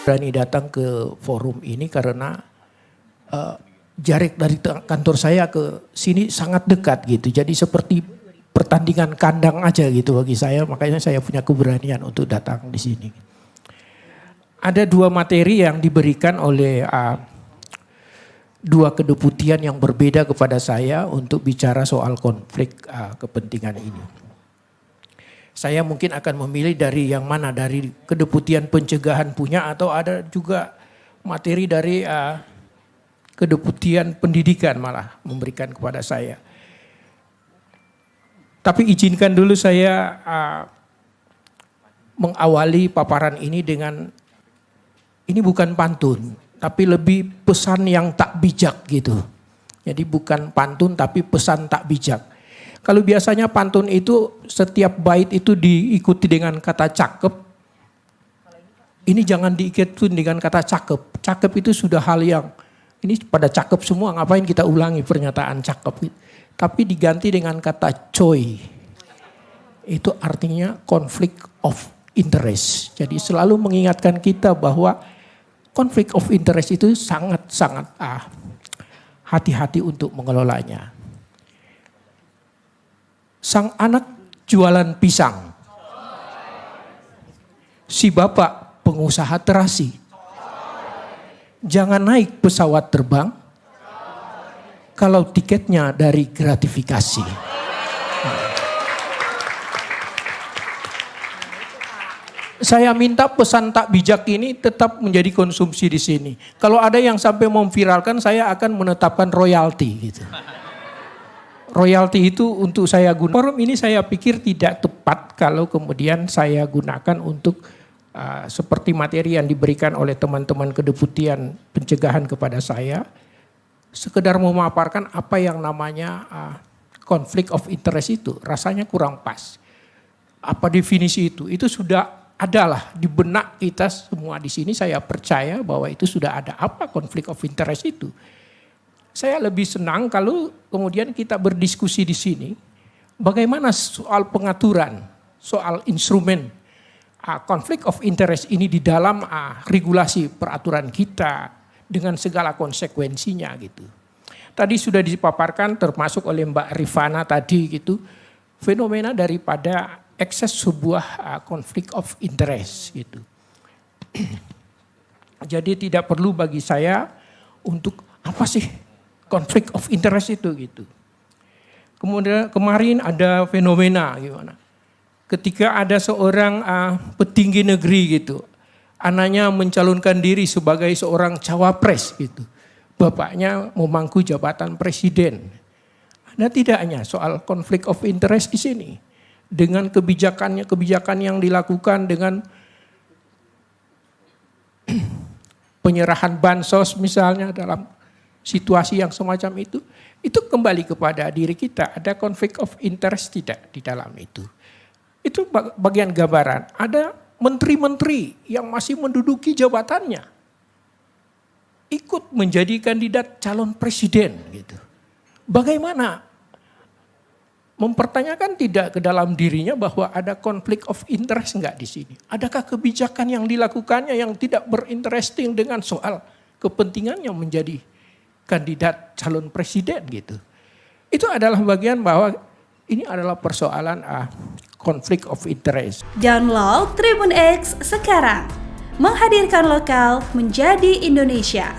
berani datang ke forum ini karena jarak dari kantor saya ke sini sangat dekat gitu. Jadi seperti pertandingan kandang aja gitu bagi saya. Makanya saya punya keberanian untuk datang di sini. Ada dua materi yang diberikan oleh dua kedeputian yang berbeda kepada saya untuk bicara soal konflik kepentingan ini. Saya mungkin akan memilih dari yang mana, dari kedeputian pencegahan punya atau ada juga materi dari kedeputian pendidikan malah memberikan kepada saya. Tapi izinkan dulu saya mengawali paparan ini dengan, ini bukan pantun. Tapi lebih pesan yang tak bijak gitu. Jadi bukan pantun tapi pesan tak bijak. Kalau biasanya pantun itu setiap bait itu diikuti dengan kata cakep. Ini jangan diikuti dengan kata cakep. Cakep itu sudah hal yang, ini pada cakep semua, ngapain kita ulangi pernyataan cakep. Tapi diganti dengan kata coy. Itu artinya conflict of interest. Jadi selalu mengingatkan kita bahwa konflik of interest itu sangat-sangat hati-hati untuk mengelolanya. Sang anak jualan pisang. Si bapak pengusaha terasi. Jangan naik pesawat terbang kalau tiketnya dari gratifikasi. Saya minta pesan tak bijak ini tetap menjadi konsumsi di sini. Kalau ada yang sampai memviralkan, saya akan menetapkan royalti gitu. Royalti itu untuk saya gunakan. Forum ini saya pikir tidak tepat kalau kemudian saya gunakan untuk seperti materi yang diberikan oleh teman-teman kedeputian pencegahan kepada saya. Sekedar memaparkan apa yang namanya conflict of interest itu. Rasanya kurang pas. Apa definisi itu? Itu sudah adalah di benak kita semua di sini, saya percaya bahwa itu sudah ada. Apa konflik of interest itu? Saya lebih senang kalau kemudian kita berdiskusi di sini bagaimana soal pengaturan, soal instrumen konflik of interest ini di dalam regulasi peraturan kita dengan segala konsekuensinya gitu. Tadi sudah dipaparkan termasuk oleh Mbak Rifana tadi gitu, fenomena daripada ekses sebuah konflik of interest gitu. Jadi tidak perlu bagi saya untuk apa sih konflik of interest itu gitu. Kemudian kemarin ada fenomena gimana? Ketika ada seorang petinggi negeri gitu, anaknya mencalonkan diri sebagai seorang cawapres gitu. Bapaknya memangku jabatan presiden. Ada tidaknya soal konflik of interest di sini? Dengan kebijakan yang dilakukan dengan penyerahan bansos misalnya dalam situasi yang semacam itu kembali kepada diri kita. Ada konflik of interest tidak di dalam itu? Itu bagian gambaran. Ada menteri-menteri yang masih menduduki jabatannya ikut menjadi kandidat calon presiden gitu. Bagaimana? Mempertanyakan tidak ke dalam dirinya bahwa ada konflik of interest enggak di sini? Adakah kebijakan yang dilakukannya yang tidak berinteresting dengan soal kepentingannya menjadi kandidat calon presiden gitu? Itu adalah bagian bahwa ini adalah persoalan konflik of interest. Download Tribun X sekarang, menghadirkan lokal menjadi Indonesia.